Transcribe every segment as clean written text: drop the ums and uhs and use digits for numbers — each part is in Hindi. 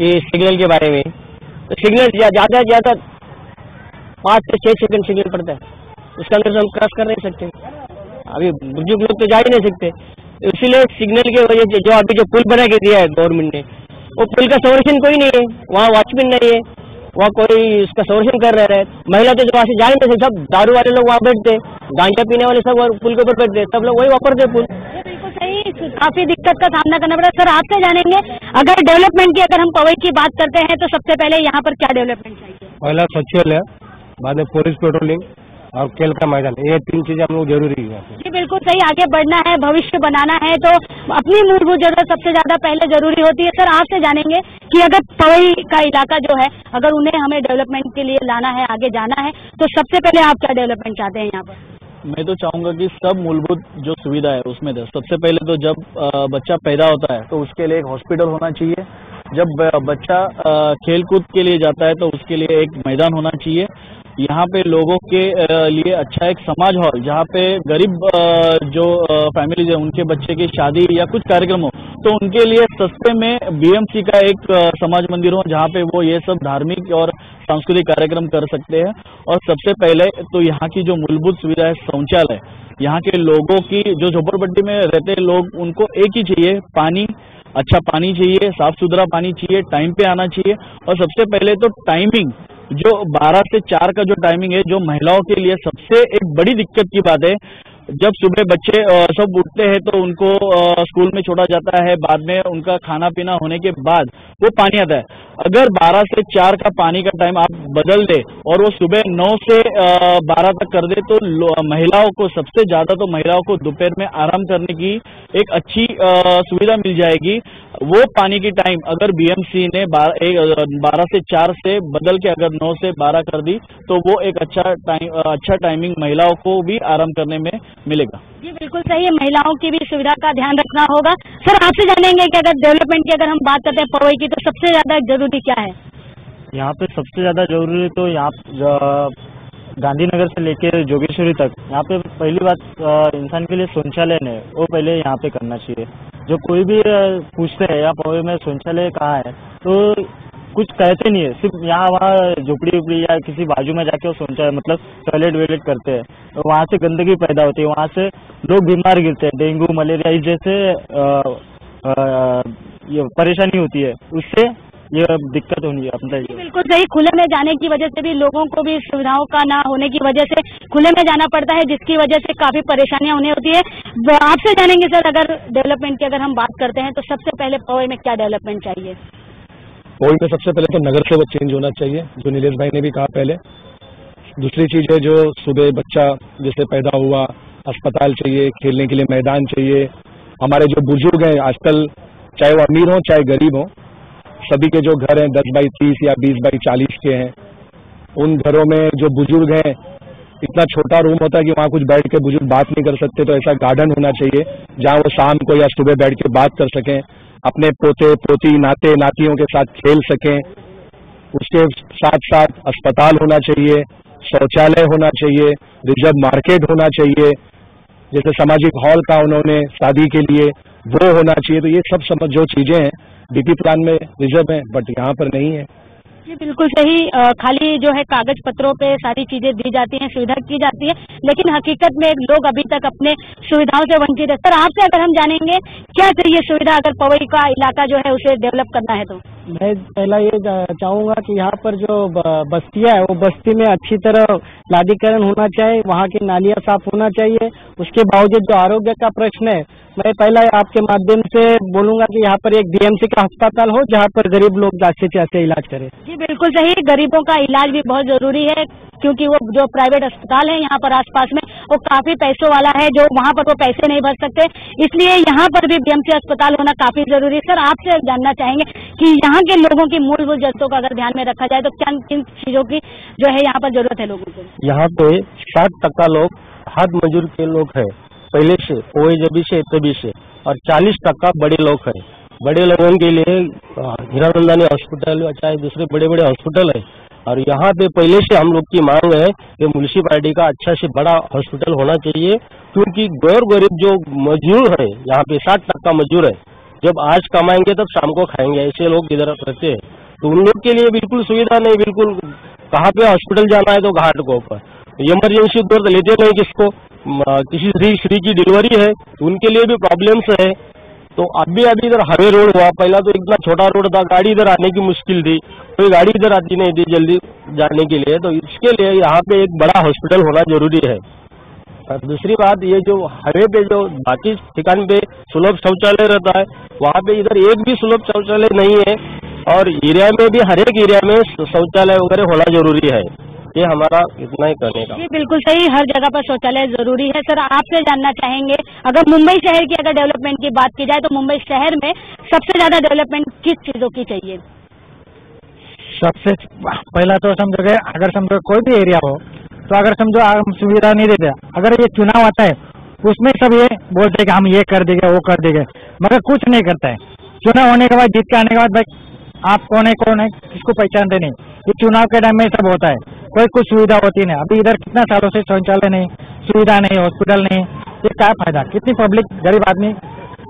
कि सिग्नल के बारे में, तो सिग्नल ज्यादा से ज्यादा 5 से 6 सेकंड सिग्नल पड़ता है, उसके अंदर से हम क्रॉस कर नहीं सकते। अभी बुजुर्ग लोग तो जा ही नहीं सकते, इसीलिए सिग्नल की वजह से जो अभी जो पुल बना के दिया है गवर्नमेंट ने, वो पुल का संरक्षण कोई नहीं है, वहाँ वॉचमैन नहीं है, वहाँ कोई उसका संरक्षण कर रहा है। महिला तो वहाँ से जा ही नहीं सकते, सब दारू वाले लोग वहाँ बैठते, गांजा पीने वाले सब पुल के ऊपर बैठते, सब लोग वही वापरते पुल। बिल्कुल सही, काफी दिक्कत का सामना करना पड़ा। सर आपसे जानेंगे, अगर डेवलपमेंट की अगर हम पवई की बात करते हैं तो सबसे पहले यहाँ पर क्या डेवलपमेंट चाहिए? पहला शौचालय, बाद में पुलिस पेट्रोलिंग और खेल का मैदान, ये 3 चीजें हम लोग जरूरी है। जी बिल्कुल सही, आगे बढ़ना है, भविष्य बनाना है तो अपनी मूलभूत जरूरत सबसे ज्यादा पहले जरूरी होती है। सर आपसे जानेंगे कि अगर पवई का इलाका जो है, अगर उन्हें हमें डेवलपमेंट के लिए लाना है, आगे जाना है, तो सबसे पहले आप क्या डेवलपमेंट चाहते हैं यहाँ पर? मैं तो चाहूंगा कि सब मूलभूत जो सुविधा है उसमें दे। सबसे पहले तो जब बच्चा पैदा होता है तो उसके लिए एक हॉस्पिटल होना चाहिए। जब बच्चा खेल कूद के लिए जाता है तो उसके लिए एक मैदान होना चाहिए। यहाँ पे लोगों के लिए अच्छा एक समाज हॉल, जहाँ पे गरीब जो फैमिलीज है उनके बच्चे की शादी या कुछ कार्यक्रम हो तो उनके लिए सस्ते में बीएमसी का एक समाज मंदिर हो, जहाँ पे वो ये सब धार्मिक और सांस्कृतिक कार्यक्रम कर सकते हैं। और सबसे पहले तो यहाँ की जो मूलभूत सुविधा है शौचालय, यहाँ के लोगों की जो झोपड़पट्टी में रहते हैं लोग, उनको एक ही चाहिए, पानी, अच्छा पानी चाहिए, साफ सुथरा पानी चाहिए, टाइम पे आना चाहिए। और सबसे पहले तो टाइमिंग, जो 12 से 4 का जो टाइमिंग है, जो महिलाओं के लिए सबसे एक बड़ी दिक्कत की बात है। जब सुबह बच्चे सब उठते हैं तो उनको स्कूल में छोड़ा जाता है, बाद में उनका खाना पीना होने के बाद वो पानी आता है। अगर 12 से 4 का पानी का टाइम आप बदल दे और वो सुबह 9 से 12 तक कर दे तो महिलाओं को, सबसे ज्यादा तो महिलाओं को दोपहर में आराम करने की एक अच्छी सुविधा मिल जाएगी। वो पानी की टाइम अगर बीएमसी ने 12 से 4 से बदल के अगर 9 से 12 कर दी तो वो एक अच्छा टाइमिंग महिलाओं को भी आराम करने में मिलेगा। जी बिल्कुल सही है, महिलाओं की भी सुविधा का ध्यान रखना होगा। सर आपसे जानेंगे कि अगर डेवलपमेंट की अगर हम बात करते हैं पवई की, तो सबसे ज्यादा जरूरी क्या है? यहाँ पे सबसे ज्यादा जरूरी तो यहाँ गांधीनगर से लेकर जोगेश्वरी तक, यहाँ पे पहली बात इंसान के लिए शौचालय है, वो पहले यहाँ पे करना चाहिए। जो कोई भी पूछते हैं या पवई में शौचालय कहाँ है तो कुछ कहते नहीं है, सिर्फ यहाँ वहाँ झोपड़ी उपड़ी या किसी बाजू में जाके वो शौचालय मतलब टॉयलेट वेलेट करते हैं, तो वहाँ से गंदगी पैदा होती है, वहाँ से लोग बीमार गिरते हैं, डेंगू मलेरिया इस जैसे ये परेशानी होती है, उससे ये दिक्कत होनी है अपना। बिल्कुल सही, खुले में जाने की वजह से भी लोगों को भी सुविधाओं का ना होने की वजह से खुले में जाना पड़ता है, जिसकी वजह से काफी परेशानियां होनी होती है। आपसे जानेंगे सर, अगर डेवलपमेंट की अगर हम बात करते हैं तो सबसे पहले पवई में क्या डेवलपमेंट चाहिए? पवई में सबसे पहले तो नगर सेवक चेंज होना चाहिए, जो नीलेश भाई ने भी कहा पहले। दूसरी चीज है, जो सुबह बच्चा जैसे पैदा हुआ, अस्पताल चाहिए, खेलने के लिए मैदान चाहिए। हमारे जो बुजुर्ग हैं आजकल, चाहे वो अमीर हो चाहे गरीब हो, सभी के जो घर हैं 10 बाई 30 या 20 बाई 40 के हैं, उन घरों में जो बुजुर्ग हैं, इतना छोटा रूम होता है कि वहाँ कुछ बैठ के बुजुर्ग बात नहीं कर सकते, तो ऐसा गार्डन होना चाहिए जहाँ वो शाम को या सुबह बैठ के बात कर सकें, अपने पोते पोती नाते नातियों के साथ खेल सकें। उसके साथ साथ अस्पताल होना चाहिए, शौचालय होना चाहिए, रिजर्व मार्केट होना चाहिए, जैसे सामाजिक हॉल का उन्होंने शादी के लिए वो होना चाहिए। तो ये सब जो चीजें हैं डीपी प्लान में रिजर्व है, बट यहाँ पर नहीं है। जी बिल्कुल सही, खाली जो है कागज पत्रों पे सारी चीजें दी जाती हैं, सुविधा की जाती है, लेकिन हकीकत में लोग अभी तक अपने सुविधाओं से वंचित है। सर आपसे अगर हम जानेंगे क्या चाहिए सुविधा अगर पवई का इलाका जो है उसे डेवलप करना है तो? मैं पहला ये चाहूंगा कि यहाँ पर जो बस्तियां है वो बस्ती में अच्छी तरह नालीकरण होना चाहिए, वहाँ की नालियां साफ होना चाहिए। उसके बावजूद जो आरोग्य का प्रश्न है, मैं पहला आपके माध्यम से बोलूंगा कि यहाँ पर एक बीएमसी का अस्पताल हो जहाँ पर गरीब लोग अच्छे से अच्छे इलाज करें। जी बिल्कुल सही, गरीबों का इलाज भी बहुत जरूरी है, क्योंकि वो जो प्राइवेट अस्पताल है यहाँ पर आसपास में वो काफी पैसों वाला है, जो वहाँ पर वो पैसे नहीं भर सकते, इसलिए यहाँ पर भी बीएमसी अस्पताल होना काफी जरूरी है। सर आपसे जानना चाहेंगे कि यहाँ के लोगों की मूलभूत जरूरतों का अगर ध्यान में रखा जाए तो क्या किन चीजों की जो है यहाँ पर जरूरत है लोगों को? यहाँ पे 60% लोग हाथ मजदूर के लोग हैं पहले से, कोई जब से तभी से, और 40% बड़े लोग हैं। बड़े लोगों के लिए हीरानंदानी हॉस्पिटल चाहे दूसरे बड़े बड़े हॉस्पिटल है, और यहाँ पे पहले से हम लोग की मांग है कि म्युनिसिपैलिटी का अच्छा से बड़ा हॉस्पिटल होना चाहिए, क्योंकि गरीब जो मजदूर है यहाँ पे 60% मजदूर है, जब आज कमाएंगे तब शाम को खाएंगे, ऐसे लोग इधर रहते हैं। तो उन लोग के लिए बिल्कुल सुविधा नहीं, बिल्कुल कहाँ पे हॉस्पिटल जाना है तो घाट को ऊपर, इमरजेंसी दौर तो लेते नहीं किसको, किसी स्त्री की डिलीवरी है तो उनके लिए भी प्रॉब्लम्स है। तो अभी इधर हाईवे रोड हुआ, पहला तो इतना छोटा रोड था, गाड़ी इधर आने की मुश्किल थी, कोई गाड़ी इधर आती नहीं थी जल्दी जाने के लिए, तो इसके लिए यहाँ पे एक बड़ा हॉस्पिटल होना जरूरी है। और दूसरी बात ये जो हाईवे पे जो बाकी ठिकान पे सुलभ शौचालय रहता है, वहाँ पे इधर एक भी सुलभ शौचालय नहीं है, और एरिया में भी हर एक एरिया में शौचालय वगैरह होना जरूरी है। ये हमारा इतना ही करने का। जी बिल्कुल सही, हर जगह पर शौचालय जरूरी है। सर आपसे जानना चाहेंगे, अगर मुंबई शहर की अगर डेवलपमेंट की बात की जाए तो मुंबई शहर में सबसे ज्यादा डेवलपमेंट किस चीजों की चाहिए? सबसे पहला तो समझोगे, अगर समझो कोई भी एरिया हो तो अगर समझो हम सुविधा नहीं देते, अगर ये चुनाव आता है उसमें सब ये बोलते हैं कि हम ये कर देंगे वो कर देंगे, मगर कुछ नहीं करता है। चुनाव होने के बाद, जीत के आने के बाद, भाई आप कौन है किसको पहचानते नहीं। ये चुनाव के टाइम में सब होता है, कोई कुछ सुविधा होती नहीं। अभी इधर कितना सालों से शौचालय नहीं, सुविधा नहीं, हॉस्पिटल नहीं, ये क्या फायदा, कितनी पब्लिक गरीब आदमी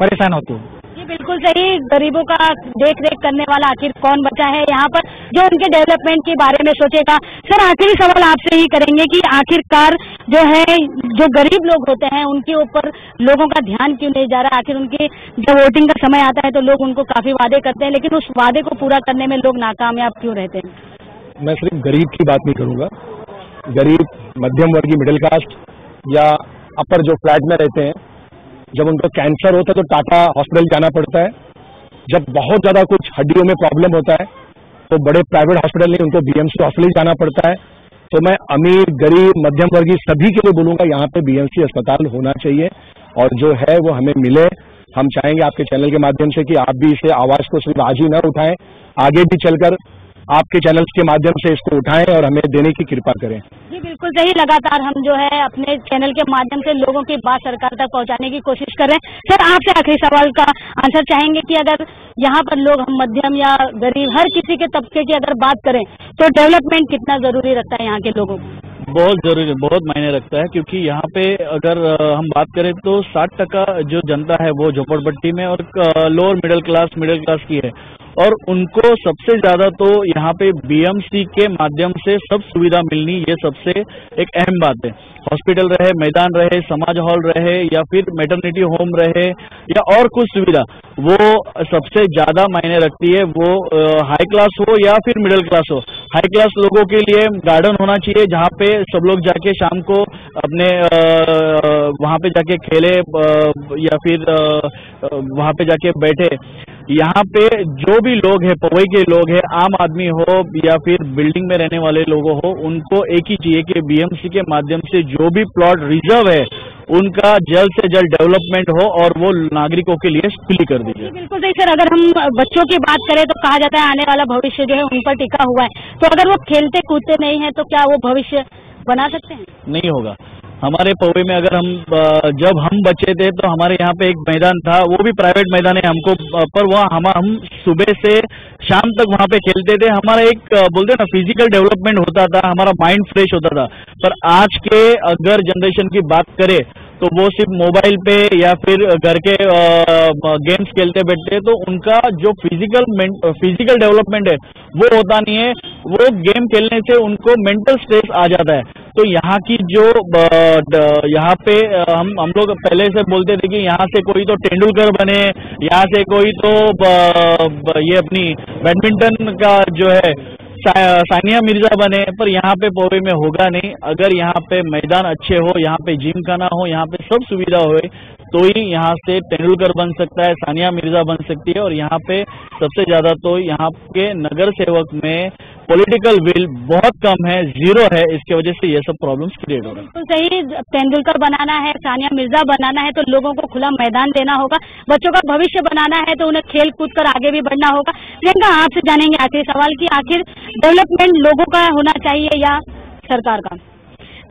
परेशान होती है। जी बिल्कुल सही, गरीबों का देख रेख करने वाला आखिर कौन बचा है यहाँ पर जो उनके डेवलपमेंट के बारे में सोचेगा। सर आखिरी सवाल आपसे ही करेंगे कि आखिरकार जो है जो गरीब लोग होते हैं उनके ऊपर लोगों का ध्यान क्यों नहीं जा रहा? आखिर उनके जब वोटिंग का समय आता है तो लोग उनको काफी वादे करते हैं, लेकिन उस वादे को पूरा करने में लोग नाकामयाब क्यों रहते हैं? मैं सिर्फ गरीब की बात नहीं करूंगा, गरीब मध्यम वर्गीय मिडिल कास्ट या अपर जो फ्लैट में रहते हैं, जब उनको कैंसर होता है तो टाटा हॉस्पिटल जाना पड़ता है, जब बहुत ज्यादा कुछ हड्डियों में प्रॉब्लम होता है तो बड़े प्राइवेट हॉस्पिटल नहीं, उनको बीएमसी हॉस्पिटल जाना पड़ता है। तो मैं अमीर गरीब मध्यम वर्गीय सभी के लिए बोलूंगा यहाँ पे बीएमसी अस्पताल होना चाहिए, और जो है वो हमें मिले। हम चाहेंगे आपके चैनल के माध्यम से कि आप भी इसे आवाज को सिर्फ आज ही न उठाएं, आगे भी चलकर आपके चैनल्स के माध्यम से इसको उठाएं और हमें देने की कृपा करें। जी बिल्कुल सही, लगातार हम जो है अपने चैनल के माध्यम से लोगों की बात सरकार तक पहुंचाने की कोशिश कर रहे हैं। सर आपसे आखिरी सवाल का आंसर चाहेंगे कि अगर यहाँ पर लोग हम मध्यम या गरीब हर किसी के तबके की अगर बात करें तो डेवलपमेंट कितना जरूरी रखता है यहाँ के लोगों को? बहुत जरूरी, बहुत मायने रखता है, क्योंकि यहाँ पे अगर हम बात करें तो 60% जो जनता है वो झोपड़पट्टी में और लोअर मिडिल क्लास की है, और उनको सबसे ज्यादा तो यहाँ पे बीएमसी के माध्यम से सब सुविधा मिलनी, ये सबसे एक अहम बात है। हॉस्पिटल रहे, मैदान रहे, समाज हॉल रहे या फिर मैटरनिटी होम रहे या और कुछ सुविधा, वो सबसे ज्यादा मायने रखती है। वो हाई क्लास हो या फिर मिडिल क्लास हो। हाई क्लास लोगों के लिए गार्डन होना चाहिए जहाँ पे सब लोग जाके शाम को अपने वहाँ पे जाके खेले या फिर वहाँ पे जाके बैठे। यहाँ पे जो भी लोग हैं, पवई के लोग हैं, आम आदमी हो या फिर बिल्डिंग में रहने वाले लोग हो, उनको एक ही चाहिए कि बीएमसी के माध्यम से जो भी प्लॉट रिजर्व है उनका जल्द से जल्द डेवलपमेंट हो और वो नागरिकों के लिए खुली कर दीजिए। बिल्कुल सही सर, अगर हम बच्चों की बात करें तो कहा जाता है आने वाला भविष्य जो है उन पर टिका हुआ है, तो अगर वो खेलते कूदते नहीं है तो क्या वो भविष्य बना सकते हैं? नहीं होगा। हमारे पवई में अगर जब हम बच्चे थे तो हमारे यहाँ पे एक मैदान था, वो भी प्राइवेट मैदान है हमको, पर वहाँ हम सुबह से शाम तक वहाँ पे खेलते थे। हमारा एक बोलते ना फिजिकल डेवलपमेंट होता था, हमारा माइंड फ्रेश होता था। पर आज के अगर जनरेशन की बात करें तो वो सिर्फ मोबाइल पे या फिर घर के गेम्स खेलते बैठते हैं, तो उनका जो फिजिकल डेवलपमेंट है वो होता नहीं है। वो गेम खेलने से उनको मेंटल स्ट्रेस आ जाता है। तो यहाँ की जो यहाँ पे हम लोग पहले से बोलते थे कि यहाँ से कोई तो तेंदुलकर बने, यहाँ से कोई तो ये अपनी बैडमिंटन का जो है सानिया मिर्जा बने, पर यहाँ पे पवई में होगा नहीं। अगर यहाँ पे मैदान अच्छे हो, यहाँ पे जिम खाना हो, यहाँ पे सब सुविधा हो, तो ही यहाँ से तेंदुलकर बन सकता है, सानिया मिर्जा बन सकती है। और यहाँ पे सबसे ज्यादा तो यहाँ के नगर सेवक में पॉलिटिकल विल बहुत कम है, जीरो है। इसकी वजह से ये सब प्रॉब्लम्स क्रिएट हो रहे हैं। तो सही, तेंदुलकर बनाना है, सानिया मिर्जा बनाना है तो लोगों को खुला मैदान देना होगा। बच्चों का भविष्य बनाना है तो उन्हें खेल कूद कर आगे भी बढ़ना होगा। प्रियंका आपसे जानेंगे आखिरी सवाल की आखिर डेवलपमेंट लोगों का होना चाहिए या सरकार का?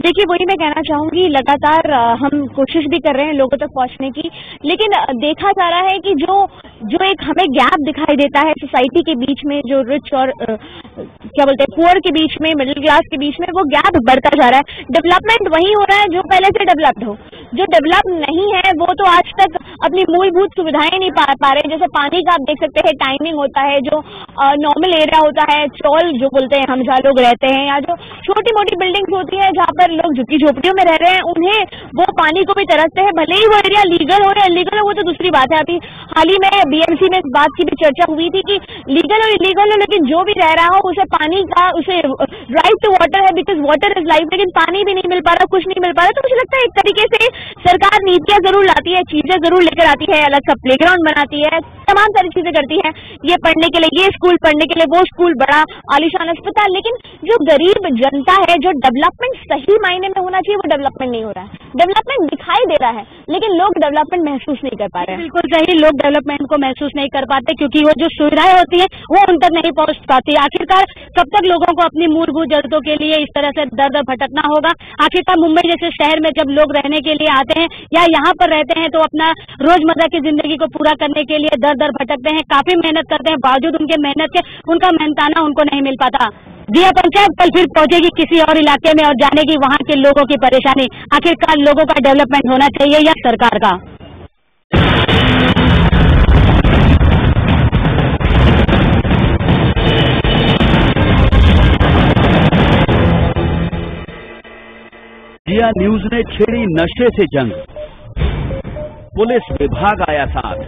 देखिए वही मैं कहना चाहूंगी, लगातार हम कोशिश भी कर रहे हैं लोगों तक पहुंचने की, लेकिन देखा जा रहा है कि जो एक हमें गैप दिखाई देता है सोसाइटी के बीच में, जो रिच और क्या बोलते हैं पुअर के बीच में, मिडिल क्लास के बीच में वो गैप बढ़ता जा रहा है। डेवलपमेंट वही हो रहा है जो पहले से डेवलप्ड हो, जो डेवलप नहीं है वो तो आज तक अपनी मूलभूत सुविधाएं नहीं पा रहे। जैसे पानी का आप देख सकते हैं टाइमिंग होता है, जो नॉर्मल एरिया होता है, चौल जो बोलते हैं हम जहाँ लोग रहते हैं, या जो छोटी मोटी बिल्डिंग्स होती है जहाँ पर लोग झुग्गी झोपड़ियों में रह रहे हैं, उन्हें वो पानी को भी तरसते हैं। भले ही वो एरिया लीगल हो या इलीगल हो वो तो दूसरी बात है। अभी हाल ही में बीएमसी में इस बात की भी चर्चा हुई थी कि लीगल और इलीगल हो, लेकिन जो भी रह रहा हो उसे पानी का, उसे राइट टू वाटर है, बिकॉज वाटर इज लाइफ, लेकिन पानी भी नहीं मिल पा रहा, कुछ नहीं मिल पा रहा। तो मुझे लगता है एक तरीके से सरकार नीतियां जरूर लाती है, चीजें जरूर लेकर आती है, अलग सा प्लेग्राउंड बनाती है, तमाम सारी चीजें करती है, ये पढ़ने के लिए, ये स्कूल पढ़ने के लिए, वो स्कूल बड़ा आलीशान अस्पताल, लेकिन जो गरीब जनता है, जो डेवलपमेंट सही मायने में होना चाहिए वो डेवलपमेंट नहीं हो रहा है। डेवलपमेंट दिखाई दे रहा है लेकिन लोग डेवलपमेंट महसूस नहीं कर पा रहे हैं। बिल्कुल सही, लोग डेवलपमेंट को महसूस नहीं कर पाते क्योंकि वो जो सुविधाएं होती हैं वो उन तक नहीं पहुंच पाती। आखिरकार कब तक लोगों को अपनी मूलभूत जरूरतों के लिए इस तरह से दर दर भटकना होगा। आखिरकार मुंबई जैसे शहर में जब लोग रहने के लिए आते हैं या यहाँ पर रहते हैं तो अपना रोजमर्रा की जिंदगी को पूरा करने के लिए दर दर भटकते हैं, काफी मेहनत करते हैं, बावजूद उनके मेहनत के उनका मेहनताना उनको नहीं मिल पाता। दिया पंचायत कल फिर पहुंचेगी किसी और इलाके में और जानेगी वहां के लोगों की परेशानी। आखिरकार लोगों का डेवलपमेंट होना चाहिए या सरकार का। जिया न्यूज ने छेड़ी नशे से जंग, पुलिस विभाग आया साथ।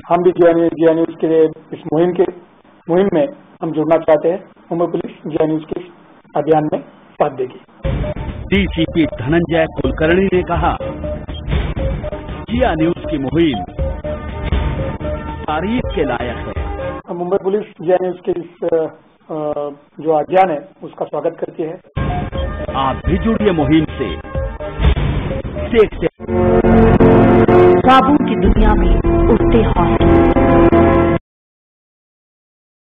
हम भी जिया न्यूज के इस मुहिम में हम जुड़ना चाहते हैं। मुंबई पुलिस जिया न्यूज के अभियान में साथ देगी। डीसीपी धनंजय कुलकर्णी ने कहा, जिया न्यूज की मुहिम तारीफ के लायक है। मुंबई पुलिस जिया न्यूज के इस जो अभियान है उसका स्वागत करती है। आप भी जुड़िए मुहिम से। देखते ख्वाबों की दुनिया में उठते हौसले,